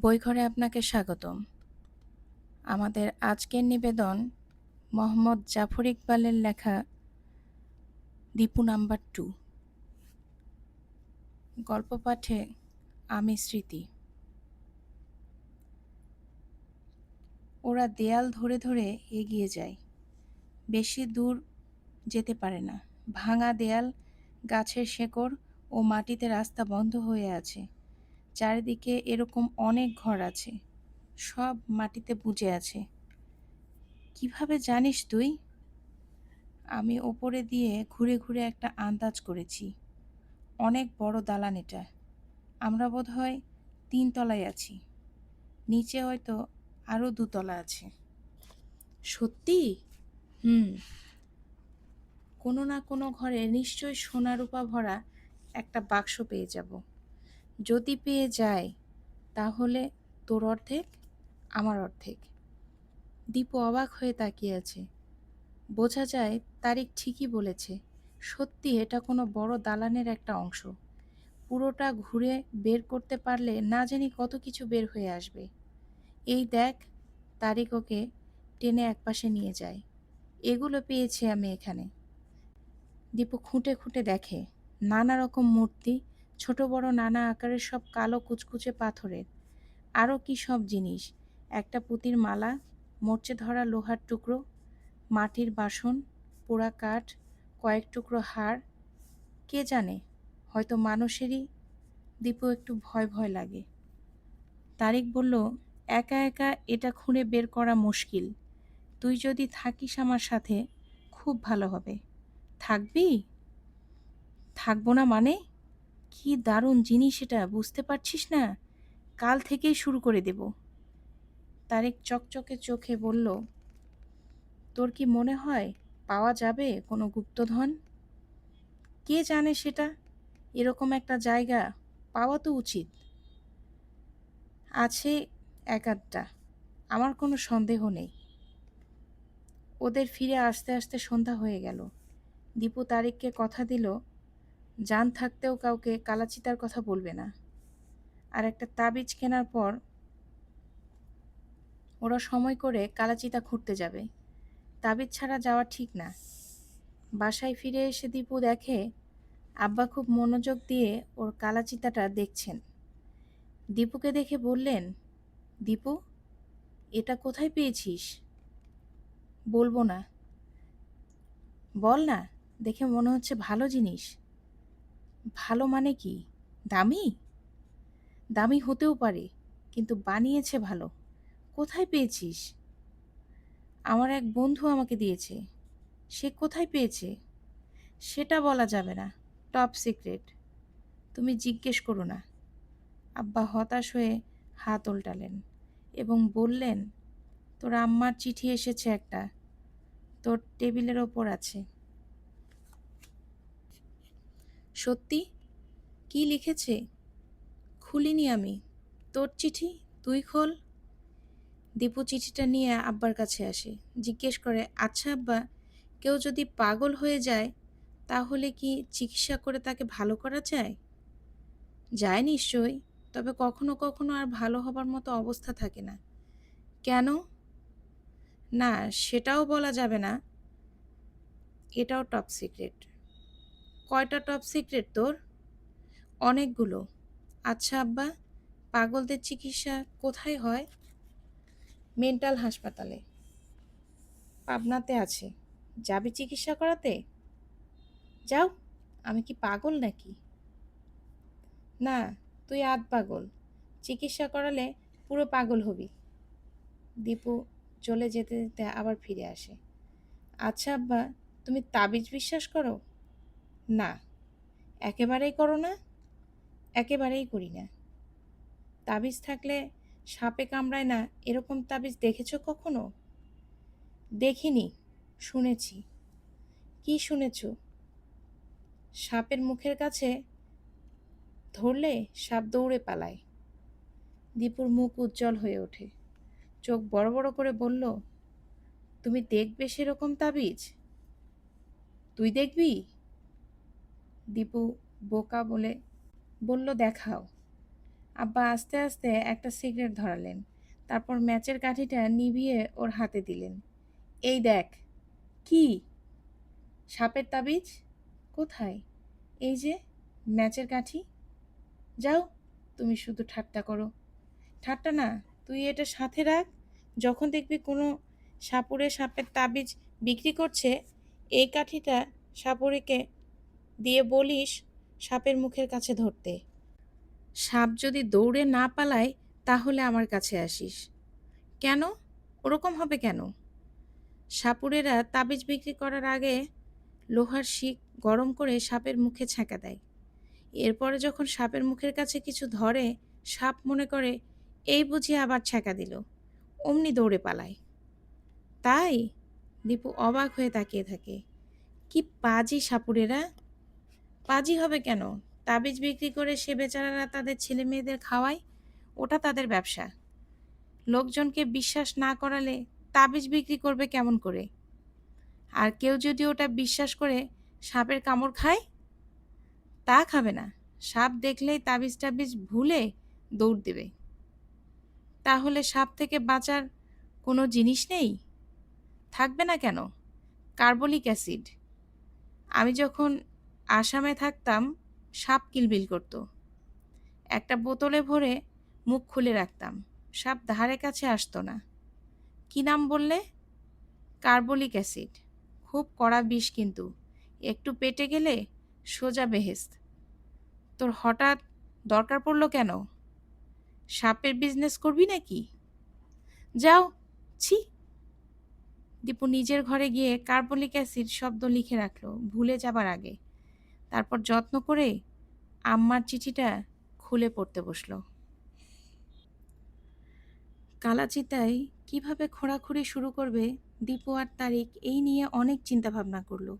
বইঘরে আপনাকে স্বাগতম। আমাদের আজকের নিবেদন মোহাম্মদ জাফর ইকবালের লেখা দীপু নাম্বার 2। গল্প পাঠে আমি স্মৃতি। ওরা দেয়াল ধরে ধরে এগিয়ে যায়। বেশি দূর যেতে পারে না। ভাঙা দেয়াল, গাছের শেকড় ও মাটিতে রাস্তা বন্ধ হয়ে আছে। চারিদিকে এরকম অনেক ঘর আছে, সব মাটিতে বুজে আছে। কিভাবে জানিস তুই? আমি ওপরে দিয়ে ঘুরে ঘুরে একটা আন্দাজ করেছি। অনেক বড় দালান এটা। আমরা বোধহয় 3 তলায় আছি। নিচে হয়তো আরও 2 তলা আছে। সত্যি? হুম। কোনো না কোনো ঘরে নিশ্চয়ই সোনা রূপা ভরা একটা বাক্স পেয়ে যাব। যদি পেয়ে যাই, তাহলে তোর অর্ধেক, আমার অর্ধেক। দীপু অবাক হয়ে তাকিয়ে আছে। বোঝা যায় তারিক ঠিকই বলেছে। সত্যি এটা কোনো বড় দালানের একটা অংশ। পুরোটা ঘুরে বের করতে পারলে না জানি কত কিছু বের হয়ে আসবে। এই দেখ, তারিক ওকে টেনে একপাশে নিয়ে যায়। এগুলো পেয়েছি আমি এখানে। দীপু খুঁটে খুঁটে দেখে। নানা রকম মূর্তি, ছোট বড় নানা আকারের, সব কালো কুচকুচে পাথরের। আরও কি সব জিনিস। একটা পুঁতির মালা, মরচে ধরা লোহার টুকরো, মাটির বাসন, পোড়া কাঠ, কয়েক টুকরো হাড়। কে জানে, হয়তো মানুষেরই। দীপু একটু ভয় ভয় লাগে। তারিক বলল, একা একা এটা খুঁড়ে বের করা মুশকিল। তুই যদি থাকিস আমার সাথে, খুব ভালো হবে। থাকবি? থাকবো না মানে? কি দারুণ জিনিস এটা, বুঝতে পারছিস না? কাল থেকেই শুরু করে দেব। তারিক চকচকে চোখে বলল, তোর কি মনে হয় পাওয়া যাবে কোনো গুপ্তধন? কে জানে সেটা। এরকম একটা জায়গা পাওয়া তো উচিত। আছে এক আধটা, আমার কোনো সন্দেহ নেই। ওদের ফিরে আসতে আসতে সন্ধ্যা হয়ে গেল। দীপু তারিককে কথা দিল, জান থাকতেও কাউকে কালাচিতার কথা বলবে না। আর একটা তাবিজ কেনার পর ওরা সময় করে কালাচিতা খুঁড়তে যাবে। তাবিজ ছাড়া যাওয়া ঠিক না। বাসায় ফিরে এসে দীপু দেখে আব্বা খুব মনোযোগ দিয়ে ওর কালাচিতাটা দেখছেন। দীপুকে দেখে বললেন, দীপু, এটা কোথায় পেয়েছিস? বলবো না। বল না, দেখে মনে হচ্ছে ভালো জিনিস। ভালো মানে কি? দামি? দামি হতেও পারে, কিন্তু বানিয়েছে ভালো। কোথায় পেয়েছিস? আমার এক বন্ধু আমাকে দিয়েছে। সে কোথায় পেয়েছে সেটা বলা যাবে না, টপ সিক্রেট। তুমি জিজ্ঞেস করো না। আব্বা হতাশ হয়ে হাত ওল্টালেন এবং বললেন, তোর আম্মার চিঠি এসেছে একটা, তোর টেবিলের ওপর আছে। সত্যি? কি লিখেছে? খুলিনি আমি। তোর চিঠি, তুই খোল। দীপু চিঠিটা নিয়ে আব্বার কাছে আসে। জিজ্ঞেস করে, আচ্ছা আব্বা, কেউ যদি পাগল হয়ে যায়, তাহলে কি চিকিৎসা করে তাকে ভালো করা যায়? যায় নিশ্চয়ই, তবে কখনো কখনো আর ভালো হবার মতো অবস্থা থাকে না। কেন? না, সেটাও বলা যাবে না। এটাও টপ সিক্রেট। কয়টা টপ সিক্রেট তোর? অনেকগুলো। আচ্ছা আব্বা, পাগলদের চিকিৎসা কোথায় হয়? মেন্টাল হাসপাতালে। পাবনাতে আছে। যাবি চিকিৎসা করাতে? যাও। আমি কি পাগল নাকি? না, তুই আধ পাগল। চিকিৎসা করালে পুরো পাগল হবি। দীপু চলে যেতে যেতে আবার ফিরে আসে। আচ্ছা আব্বা, তুমি তাবিজ বিশ্বাস করো? না। একেবারেই করো না? একেবারেই করি না। তাবিজ থাকলে সাপে কামড়ায় না, এরকম তাবিজ দেখেছো কখনো? দেখিনি, শুনেছি। কি শুনেছো? সাপের মুখের কাছে ধরলে সাপ দৌড়ে পালায়। দীপুর মুখ উজ্জ্বল হয়ে ওঠে। চোখ বড় বড় করে বলল, তুমি দেখবে সেরকম তাবিজ? তুই দেখবি? দীপু বোকা বলে বলল, দেখাও। আব্বা আস্তে আস্তে একটা সিগারেট ধরালেন, তারপর ম্যাচের কাঠিটা নিভিয়ে ওর হাতে দিলেন। এই দেখ। কি? সাপের তাবিজ? কোথায়? এই যে, ম্যাচের কাঠি। যাও, তুমি শুধু ঠাট্টা করো। ঠাট্টা না, তুই এটা সাথে রাখ। যখন দেখবি কোনো সাপুড়ে সাপের তাবিজ বিক্রি করছে, এই কাঠিটা সাপুড়েকে দিয়ে বলিস সাপের মুখের কাছে ধরতে। সাপ যদি দৌড়ে না পালায় তাহলে আমার কাছে আসিস। কেন? ওরকম হবে কেন? সাপুড়েরা তাবিজ বিক্রি করার আগে লোহার শিক গরম করে সাপের মুখে ছ্যাঁকা দেয়। এরপরে যখন সাপের মুখের কাছে কিছু ধরে, সাপ মনে করে এই বুঝি আবার ছ্যাঁকা দিল, অমনি দৌড়ে পালায়। তাই? দীপু অবাক হয়ে তাকিয়ে থাকে। কি পাজি সাপুড়েরা! পাজি হবে কেন? তাবিজ বিক্রি করে সে বেচারারা তাদের ছেলে মেয়েদের খাওয়ায়, ওটা তাদের ব্যবসা। লোকজনকে বিশ্বাস না করালে তাবিজ বিক্রি করবে কেমন করে? আর কেউ যদি ওটা বিশ্বাস করে সাপের কামড় খায়, তা খাবে না। সাপ দেখলেই তাবিজ টাবিজ ভুলে দৌড় দেবে। তাহলে সাপ থেকে বাঁচার কোনো জিনিস নেই? থাকবে না কেন? Carbolic acid. আমি যখন আসামে থাকতাম, সাপ কিলবিল করত। একটা বোতলে ভরে মুখ খুলে রাখতাম, সাপ ধারে কাছে আসতো না। কি নাম বললে? Carbolic acid. খুব কড়া বিষ কিন্তু, একটু পেটে গেলে সোজা বেহেশত। তোর হঠাৎ দরকার পড়ল কেন? সাপের বিজনেস করবি নাকি? যাও। ছি। দীপু নিজের ঘরে গিয়ে কার্বলিক অ্যাসিড শব্দ লিখে রাখলো ভুলে যাবার আগে। তারপর যত্ন করে আম্মার চিঠিটা খুলে পড়তে বসলো। কালাচিতায় কিভাবে খোঁড়াখুড়ি শুরু করবে, দীপু আর তারিক এই নিয়ে অনেক চিন্তাভাবনা করলো।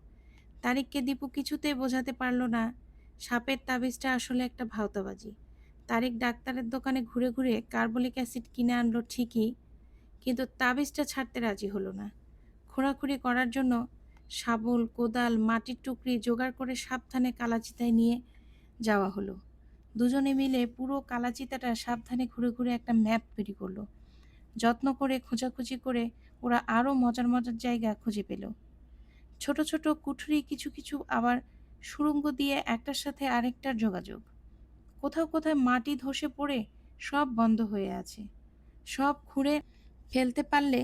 তারিককে দীপু কিছুতেই বোঝাতে পারল না সাপের তাবিজটা আসলে একটা ভাওতাবাজি। তারিক ডাক্তারের দোকানে ঘুরে ঘুরে কার্বলিক অ্যাসিড কিনে আনলো ঠিকই, কিন্তু তাবিজটা ছাড়তে রাজি হলো না। খোঁড়াখুড়ি করার জন্য শাবল, কোদাল, মাটির টুকরি জোগাড় করে সাবধানে কালাচিতায় নিয়ে যাওয়া হলো। দুজনে মিলে পুরো কালাচিতাটা সাবধানে ঘুরে ঘুরে একটা ম্যাপ তৈরি করলো। যত্ন করে খোঁজাখুঁজি করে ওরা আরও মজার মজার জায়গা খুঁজে পেল। ছোট ছোট কুঠরি, কিছু কিছু আবার সুড়ঙ্গ দিয়ে একটার সাথে আরেকটার যোগাযোগ। কোথাও কোথাও মাটি ধসে পড়ে সব বন্ধ হয়ে আছে। সব খুঁড়ে ফেলতে পারলে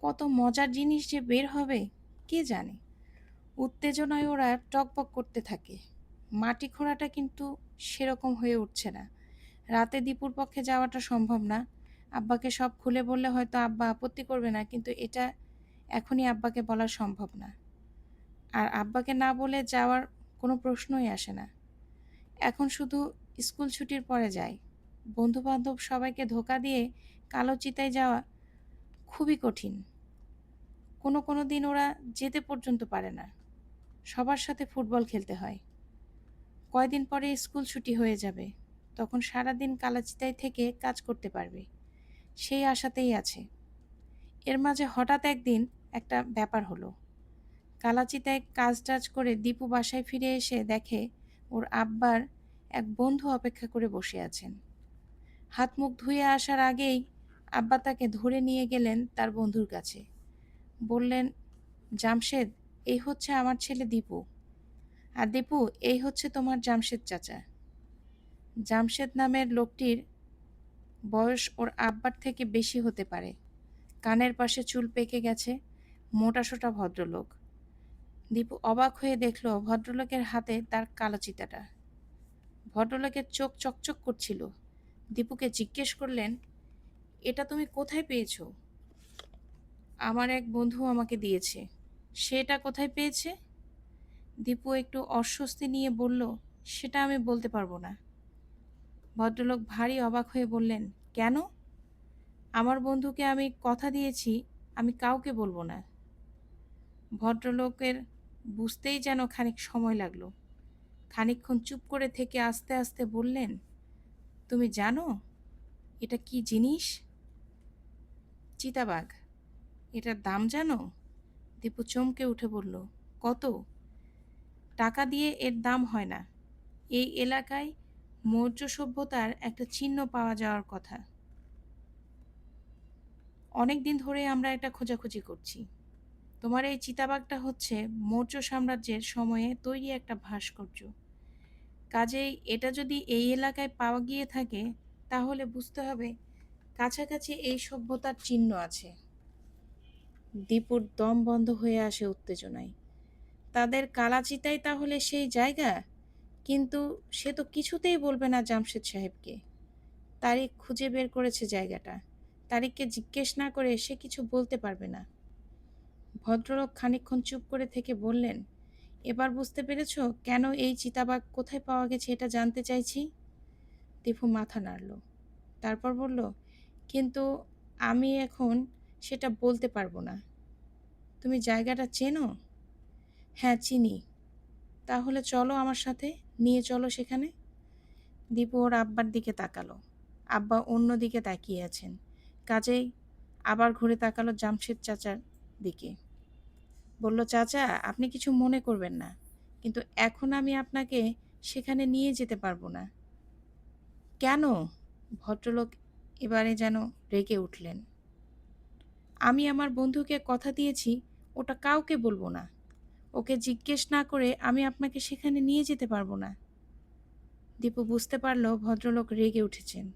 কত মজার জিনিস যে বের হবে কে জানে। উত্তেজনায় ওরা টকবক করতে থাকে। মাটি খোঁড়াটা কিন্তু সেরকম হয়ে উঠছে না। রাতে দীপুর পক্ষে যাওয়াটা সম্ভব না। আব্বাকে সব খুলে বললে হয়তো আব্বা আপত্তি করবে না, কিন্তু এটা এখনই আব্বাকে বলা সম্ভব না। আর আব্বাকে না বলে যাওয়ার কোনো প্রশ্নই আসে না। এখন শুধু স্কুল ছুটির পরে যায়। বন্ধুবান্ধব সবাইকে ধোঁকা দিয়ে কালো চিতায় যাওয়া খুবই কঠিন। কোনো কোনো দিন ওরা যেতে পর্যন্ত পারে না। সবার সাথে ফুটবল খেলতে হয়। কয়দিন পরে স্কুল ছুটি হয়ে যাবে, তখন সারাদিন কালাচিতায় থেকে কাজ করতে পারবে, সেই আশাতেই আছে। এর মাঝে হঠাৎ একদিন একটা ব্যাপার হলো। কালাচিতায় কাজ টাজ করে দীপু বাসায় ফিরে এসে দেখে ওর আব্বার এক বন্ধু অপেক্ষা করে বসে আছেন। হাত মুখ ধুয়ে আসার আগেই আব্বা তাকে ধরে নিয়ে গেলেন তার বন্ধুর কাছে। বললেন, জামশেদ, এই হচ্ছে আমার ছেলে দীপু। আর দীপু, এই হচ্ছে তোমার জামশেদ চাচা। জামশেদ নামের লোকটির বয়স ওর আব্বার থেকে বেশি হতে পারে। কানের পাশে চুল পেকে গেছে, মোটাসোটা ভদ্রলোক। দীপু অবাক হয়ে দেখল ভদ্রলোকের হাতে তার কালো চিতাটা। ভদ্রলোকের চোখ চকচক করছিল। দীপুকে জিজ্ঞেস করলেন, এটা তুমি কোথায় পেয়েছো? আমার এক বন্ধু আমাকে দিয়েছে। সেটা কোথায় পেয়েছে? দীপু একটু অস্বস্তি নিয়ে বলল, সেটা আমি বলতে পারবো না। ভদ্রলোক ভারী অবাক হয়ে বললেন, কেন? আমার বন্ধুকে আমি কথা দিয়েছি আমি কাউকে বলবো না। ভদ্রলোকের বুঝতেই যেন খানিক সময় লাগলো। খানিকক্ষণ চুপ করে থেকে আস্তে আস্তে বললেন, তুমি জানো এটা কি জিনিস? চিতাবাঘ। এটার দাম জানো? দীপু চমকে উঠে বলল, কত? টাকা দিয়ে এর দাম হয় না। এই এলাকায় মৌর্য সভ্যতার একটা চিহ্ন পাওয়া যাওয়ার কথা। অনেক দিন ধরে আমরা এটা খোঁজাখুঁজি করছি। তোমার এই চিতাবাঘটা হচ্ছে মৌর্য সাম্রাজ্যের সময়ে তৈরি একটা ভাস্কর্য। কাজেই এটা যদি এই এলাকায় পাওয়া গিয়ে থাকে, তাহলে বুঝতে হবে কাছাকাছি এই সভ্যতার চিহ্ন আছে। দীপুর দম বন্ধ হয়ে আসে উত্তেজনায়। তাদের কালাচিতাই তাহলে সেই জায়গা? কিন্তু সে তো কিছুতেই বলবে না জামশেদ সাহেবকে। তারিক খুঁজে বের করেছে জায়গাটা। তারিককে জিজ্ঞেস না করে সে কিছু বলতে পারবে না। ভদ্রলোক খানিকক্ষণ চুপ করে থেকে বললেন, এবার বুঝতে পেরেছ কেন এই চিতাবাঘ কোথায় পাওয়া গেছে এটা জানতে চাইছি? দীপু মাথা নাড়ল। তারপর বলল, কিন্তু আমি এখন সেটা বলতে পারবো না। তুমি জায়গাটা চেনো? হ্যাঁ, চিনি। তাহলে চলো আমার সাথে, নিয়ে চলো সেখানে। দীপু ওর আব্বার দিকে তাকালো। আব্বা অন্য দিকে তাকিয়ে আছেন। কাজেই আবার ঘুরে তাকালো জামশেদ চাচার দিকে। বলল, চাচা, আপনি কিছু মনে করবেন না, কিন্তু এখন আমি আপনাকে সেখানে নিয়ে যেতে পারবো না। কেন? ভদ্রলোক এবারে যেন রেগে উঠলেন। আমি আমার বন্ধুকে কথা দিয়েছি ওটা কাউকে বলবো না। ওকে জিজ্ঞেস না করে আমি আপনাকে সেখানে নিয়ে যেতে পারবো না। দীপু বুঝতে পারল ভদ্রলোক রেগে উঠেছেন।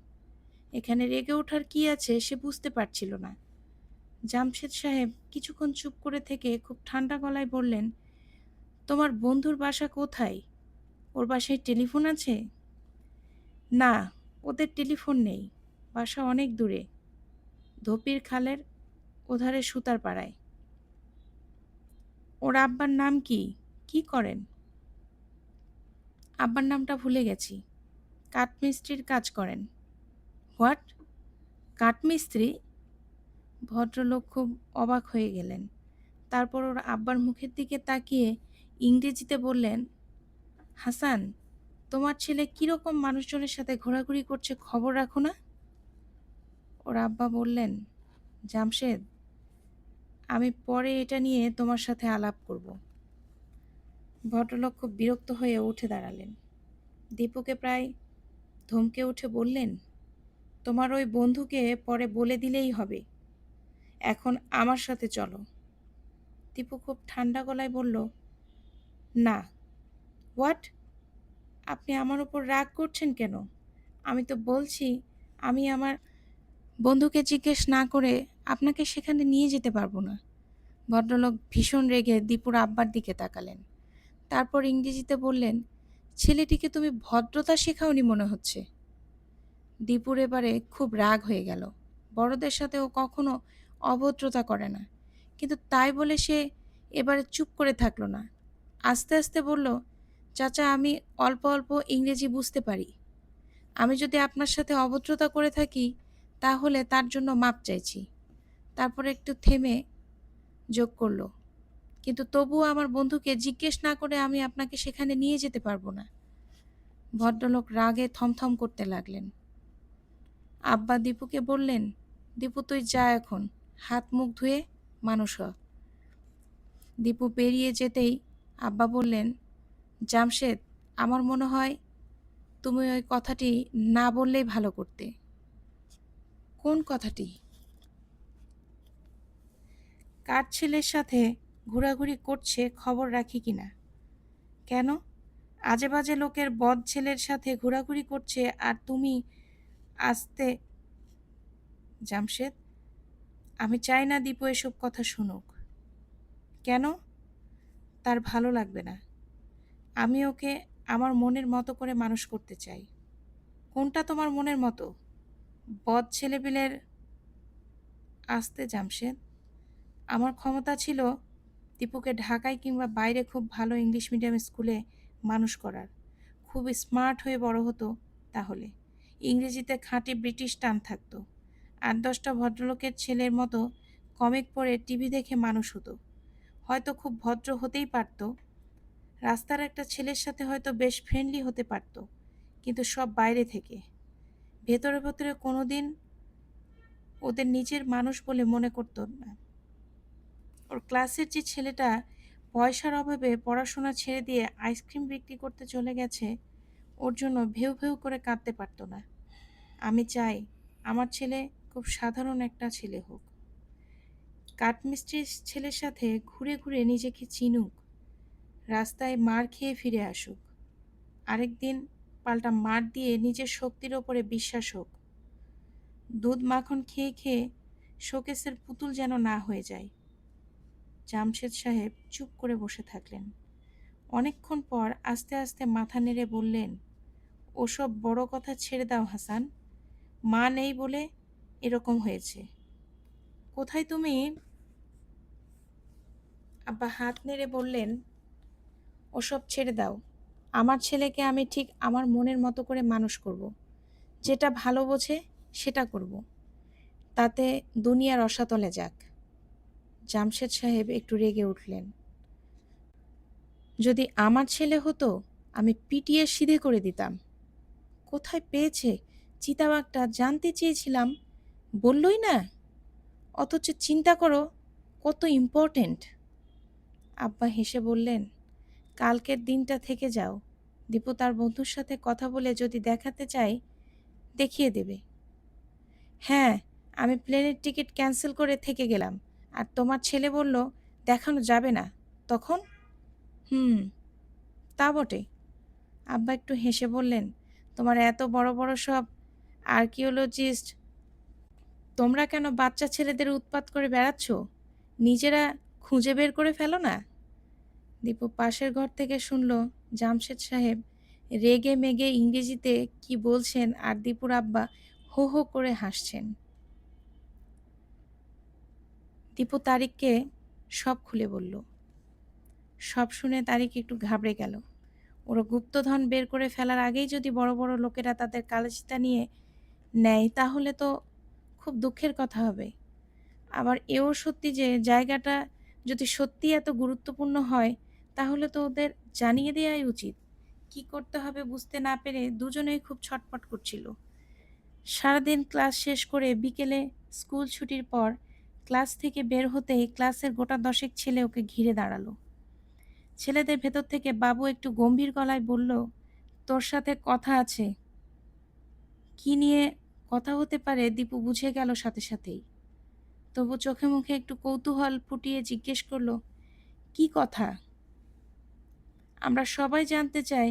এখানে রেগে ওঠার কি আছে সে বুঝতে পারছিল না। জামশেদ সাহেব কিছুক্ষণ চুপ করে থেকে খুব ঠান্ডা গলায় বললেন, তোমার বন্ধুর বাসা কোথায়? ওর বাসায় টেলিফোন আছে? না, ওদের টেলিফোন নেই। বাসা অনেক দূরে, ধোপির খালের ওধারে সুতার পাড়ায়। ওর আব্বার নাম কি? কি করেন? আব্বার নামটা ভুলে গেছি। কাঠমিস্ত্রির কাজ করেন। হোয়াট? কাঠমিস্ত্রি? ভদ্রলোক খুব অবাক হয়ে গেলেন। তারপর ওর আব্বার মুখের দিকে তাকিয়ে ইংরেজিতে বললেন, হাসান, তোমার ছেলে কিরকম মানুষজনের সাথে ঘোরাঘুরি করছে খবর রাখো না? ওর আব্বা বললেন, জামশেদ, আমি পরে এটা নিয়ে তোমার সাথে আলাপ করব। ভদ্রলোক খুব বিরক্ত হয়ে উঠে দাঁড়ালেন। দীপুকে প্রায় ধমকে উঠে বললেন, তোমার ওই বন্ধুকে পরে বলে দিলেই হবে। এখন আমার সাথে চলো। দীপু খুব ঠান্ডা গলায় বলল, না। হোয়াট? আপনি আমার উপর রাগ করছেন কেন? আমি তো বলছি আমি আমার বন্ধুকে জিজ্ঞেস না করে আপনাকে সেখানে নিয়ে যেতে পারবো না। ভদ্রলোক ভীষণ রেগে দীপুর আব্বার দিকে তাকালেন। তারপর ইংরেজিতে বললেন, ছেলেটিকে তুমি ভদ্রতা শেখাওনি মনে হচ্ছে। দীপুর এবারে খুব রাগ হয়ে গেল। বড়দের সাথে ও কখনো অভদ্রতা করে না, কিন্তু তাই বলে সে এবারে চুপ করে থাকলো না। আস্তে আস্তে বলল, চাচা, আমি অল্প অল্প ইংরেজি বুঝতে পারি। আমি যদি আপনার সাথে অভদ্রতা করে থাকি তাহলে তার জন্য মাপ চাইছি। তারপর একটু থেমে যোগ করল, কিন্তু তবুও আমার বন্ধুকে জিজ্ঞেস না করে আমি আপনাকে সেখানে নিয়ে যেতে পারবো না। ভদ্রলোক রাগে থমথম করতে লাগলেন। আব্বা দীপুকে বললেন, দীপু, তুই যা এখন, হাত মুখ ধুয়ে মানুষ হ। দীপু পেরিয়ে যেতেই আব্বা বললেন, জামশেদ, আমার মনে হয় তুমি ওই কথাটি না বললেই ভালো করতে। কোন কথাটি? কার ছেলের সাথে ঘোরাঘুরি করছে খবর রাখি কিনা? কেন? আজে বাজে লোকের বদ ছেলের সাথে ঘোরাঘুরি করছে আর তুমি আসতে? জামশেদ, আমি চাই না দীপু এসব কথা শুনুক। কেন? তার ভালো লাগবে না। আমি ওকে আমার মনের মতো করে মানুষ করতে চাই। কোনটা তোমার মনের মতো? বদ ছেলেপিলের আসতে? জামশেদ, আমার ক্ষমতা ছিল দীপুকে ঢাকায় কিংবা বাইরে খুব ভালো ইংলিশ মিডিয়াম স্কুলে মানুষ করার। খুব স্মার্ট হয়ে বড় হতো তাহলে। ইংরেজিতে খাঁটি ব্রিটিশ টান থাকতো। ৮-১০টা ভদ্রলোকের ছেলের মতো কমিক পড়ে টিভি দেখে মানুষ হতো। হয়তো খুব ভদ্র হতেই পারত। রাস্তার একটা ছেলের সাথে হয়তো বেশ ফ্রেন্ডলি হতে পারত, কিন্তু সব বাইরে থেকে। ভেতরে ভেতরে কোনোদিন ওদের নিজের মানুষ বলে মনে করতো না। ওর ক্লাসের যে ছেলেটা পয়সার অভাবে পড়াশোনা ছেড়ে দিয়ে আইসক্রিম বিক্রি করতে চলে গেছে, ওর জন্য ভেউ ভেউ করে কাঁদতে পারত না। আমি চাই আমার ছেলে খুব সাধারণ একটা ছেলে হোক, কাঠমিস্ত্রির ছেলের সাথে ঘুরে ঘুরে নিজেকে চিনুক, রাস্তায় মার খেয়ে ফিরে আসুক, আরেকদিন পাল্টা মার দিয়ে নিজের শক্তির ওপরে বিশ্বাস হোক, দুধ মাখন খেয়ে খেয়ে শোকেসের পুতুল যেন না হয়ে যায়। জামশেদ সাহেব চুপ করে বসে থাকলেন। অনেকক্ষণ পর আস্তে আস্তে মাথা নেড়ে বললেন, ওসব বড় কথা ছেড়ে দাও হাসান, মা নেই বলে এরকম হয়েছে। কোথায় তুমি? আব্বা হাত নেড়ে বললেন, ওসব ছেড়ে দাও, আমার ছেলেকে আমি ঠিক আমার মনের মতো করে মানুষ করব, যেটা ভালো বোঝে সেটা করব, তাতে দুনিয়া রসাতলে যাক। জামশেদ সাহেব একটু রেগে উঠলেন। যদি আমার ছেলে হতো আমি পিটিয়ে সিধে করে দিতাম। কোথায় পেয়েছে চিতাবাঘটা জানতে চেয়েছিলাম, বললই না, অথচ চিন্তা করো কত ইম্পর্ট্যান্ট। আব্বা হেসে বললেন, কালকের দিনটা থেকে যাও, দীপু তার বন্ধুর সাথে কথা বলে যদি দেখাতে চায় দেখিয়ে দেবে। হ্যাঁ, আমি প্লেনের টিকিট ক্যান্সেল করে থেকে গেলাম, আর তোমার ছেলে বলল দেখানো যাবে না, তখন? হুম, তা বটে। আব্বা একটু হেসে বললেন, তোমার এত বড় বড় সব আর্কিওলজিস্ট, তোমরা কেন বাচ্চা ছেলেদের উৎপাত করে বেড়াচ্ছ? নিজেরা খুঁজে বের করে ফেলো না। দীপু পাশের ঘর থেকে শুনল জামশেদ সাহেব রেগে মেগে ইংরেজিতে কি বলছেন, আর দীপুর আব্বা হো হো করে হাসছেন। দীপু তারিককে সব খুলে বলল। সব শুনে তারিক একটু ঘাবড়ে গেল। ওরা গুপ্তধন বের করে ফেলার আগেই যদি বড় বড় লোকেরা তাদের কালোচিতা নিয়ে নেয় তাহলে তো খুব দুঃখের কথা হবে। আবার এও সত্যি যে জায়গাটা যদি সত্যি এত গুরুত্বপূর্ণ হয় তাহলে তো ওদের জানিয়ে দেওয়াই উচিত। কি করতে হবে বুঝতে না পেরে দুজনেই খুব ছটপট করছিল। সারাদিন ক্লাস শেষ করে বিকেলে স্কুল ছুটির পর ক্লাস থেকে বের হতেই ক্লাসের গোটা দশেক ছেলে ওকে ঘিরে দাঁড়ালো। ছেলেদের ভেতর থেকে বাবু একটু গম্ভীর গলায় বলল, তোর সাথে কথা আছে। কি নিয়ে কথা হতে পারে দীপু বুঝে গেল সাথে সাথেই। তবু চোখে মুখে একটু কৌতূহল ফুটিয়ে জিজ্ঞেস করল, কি কথা? আমরা সবাই জানতে চাই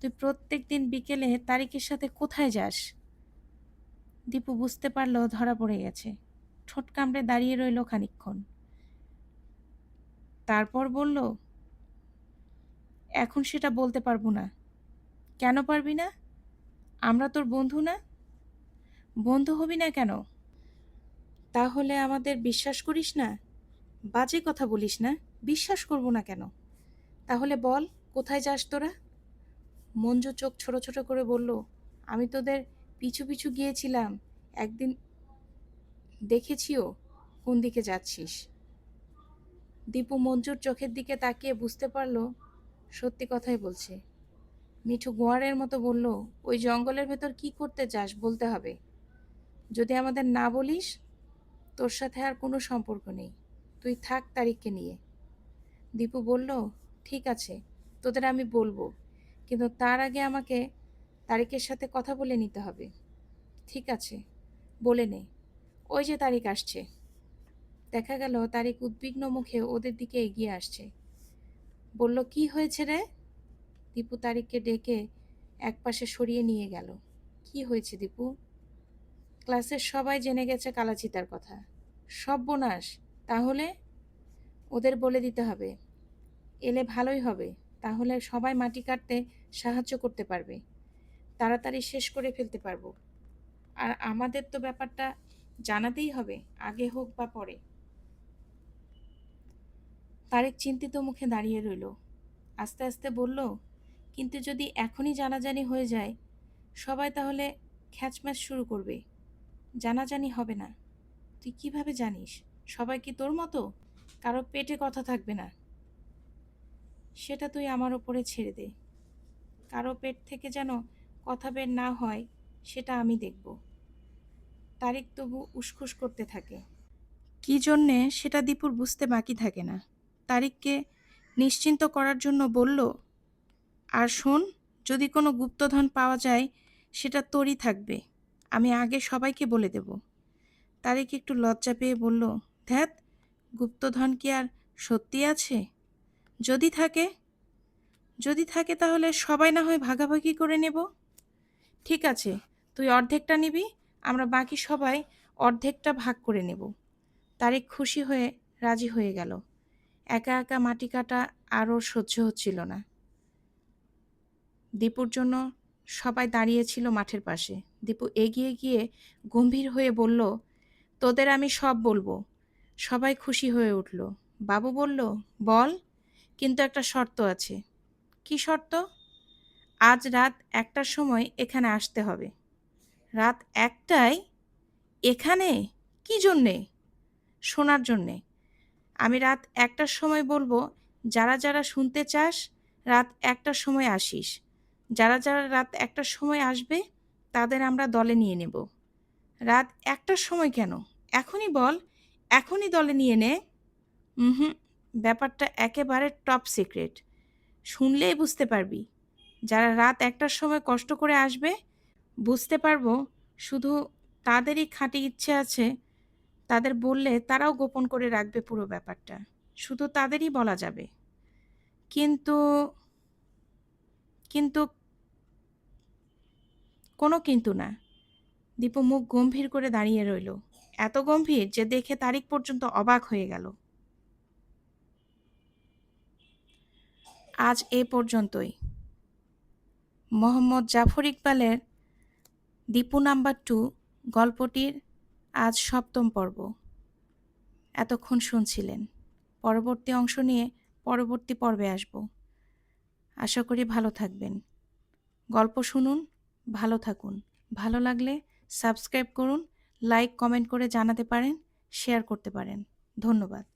তুই প্রত্যেক দিন বিকেলে তারিকের সাথে কোথায় যাস। দীপু বুঝতে পারল ধরা পড়ে গেছে। ঠোঁট কামড়ে দাঁড়িয়ে রইল খানিকক্ষণ। তারপর বলল, এখন সেটা বলতে পারবো না। কেন পারবি না? আমরা তোর বন্ধু না? বন্ধু হবি না কেন? তাহলে আমাদের বিশ্বাস করিস না? বাজে কথা বলিস না, বিশ্বাস করব না কেন? তাহলে বল, কোথায় যাস তোরা? মঞ্জু চোখ ছোট ছোট করে বলল, আমি তোদের পিছু পিছু গিয়েছিলাম, একদিন দেখেছিও কোন দিকে যাচ্ছিস। দীপু মঞ্জুর চোখের দিকে তাকিয়ে বুঝতে পারল সত্যি কথাই বলছে। মিঠু গোয়ারের মতো বলল, ওই জঙ্গলের ভেতর কি করতে চাস বলতে হবে। যদি আমাদের না বলিস তোর সাথে আর কোনো সম্পর্ক নেই, তুই থাক তারিককে নিয়ে। দীপু বলল, ঠিক আছে, তোদের আমি বলবো, কিন্তু তার আগে আমাকে তারিকের সাথে কথা বলে নিতে হবে। ঠিক আছে, বলে নে। ওই যে তারিক আসছে। দেখা গেল তারিক উদ্বিগ্ন মুখে ওদের দিকে এগিয়ে আসছে। বলল, কি হয়েছে রে? দীপু তারিককে ডেকে একপাশে সরিয়ে নিয়ে গেল। কি হয়েছে দীপু? ক্লাসের সবাই জেনে গেছে কালাচিতার কথা। সর্বনাশ! তাহলে? ওদের বলে দিতে হবে। এলে ভালোই হবে, তাহলে সবাই মাটি কাটতে সাহায্য করতে পারবে, তাড়াতাড়ি শেষ করে ফেলতে পারবো। আর আমাদের তো ব্যাপারটা জানাতেই হবে, আগে হোক বা পরে। তারেক চিন্তিত মুখে দাঁড়িয়ে রইল। আস্তে আস্তে বলল, কিন্তু যদি এখনই জানাজানি হয়ে যায় সবাই তাহলে খ্যাচম্যাচ শুরু করবে, জানাজানি হবে না। তুই কিভাবে জানিস? সবাই কি তোর মতো? কারো পেটে কথা থাকবে না। সেটা তুই আমার ওপরে ছেড়ে দে। কারো পেট থেকে যেন কথা বের না হয় সেটা আমি দেখব। তারিক তবু উসখুস করতে থাকে। কি জন্যে সেটা দীপুর বুঝতে বাকি থাকে না। তারিককে নিশ্চিন্ত করার জন্য বলল, আর শোন, যদি কোনো গুপ্তধন পাওয়া যায় সেটা তোরই থাকবে। আমি আগে সবাইকে বলে দেব। তারেক একটু লজ্জা পেয়ে বলল, ধ্যাত, গুপ্তধন কি আর সত্যি আছে? যদি থাকে যদি থাকে তাহলে সবাই না হয় ভাগাভাগি করে নেব। ঠিক আছে, তুই অর্ধেকটা নিবি, আমরা বাকি সবাই অর্ধেকটা ভাগ করে নেব। তারেক খুশি হয়ে রাজি হয়ে গেল। একা একা মাটি কাটা আর ওর সহ্য হচ্ছিল না। দীপুর জন্য সবাই দাঁড়িয়েছিল মাঠের পাশে। দীপু এগিয়ে গিয়ে গম্ভীর হয়ে বলল, তোদের আমি সব বলবো। সবাই খুশি হয়ে উঠল। বাবু বলল, বল, কিন্তু একটা শর্ত আছে। কি শর্ত? আজ রাত ১টার সময় এখানে আসতে হবে। রাত ১টায়? এখানে? কি জন্যে? শোনার জন্যে। আমি রাত ১টার সময় বলবো, যারা যারা শুনতে চাস রাত ১টার সময় আসিস। যারা যারা রাত ১টার সময় আসবে তাদের আমরা দলে নিয়ে নেব। রাত ১টার সময় কেন? এখনই বল, এখনই দলে নিয়ে নে। হুম, ব্যাপারটা একেবারে টপ সিক্রেট। শুনলেই বুঝতে পারবি। যারা রাত ১টার সময় কষ্ট করে আসবে, বুঝতে পারবো শুধু তাদেরই খাঁটি ইচ্ছে আছে। তাদের বললে তারাও গোপন করে রাখবে পুরো ব্যাপারটা। শুধু তাদেরই বলা যাবে। কিন্তু কিন্তু কোনো কিন্তু না। দীপু মুখ গম্ভীর করে দাঁড়িয়ে রইল। এত গম্ভীর যে দেখে তারিক পর্যন্ত অবাক হয়ে গেল। আজ এ পর্যন্তই। মোহাম্মদ জাফর ইকবালের দীপু নাম্বার 2 গল্পটির আজ ৭ম পর্ব। এতক্ষণ শুনছিলেন। পরবর্তী অংশ নিয়ে পরবর্তী পর্বে আসব। আশা করি ভালো থাকবেন। গল্প শুনুন, ভালো থাকুন। ভালো লাগলে সাবস্ক্রাইব করুন, লাইক কমেন্ট করে জানাতে পারেন, শেয়ার করতে পারেন। ধন্যবাদ।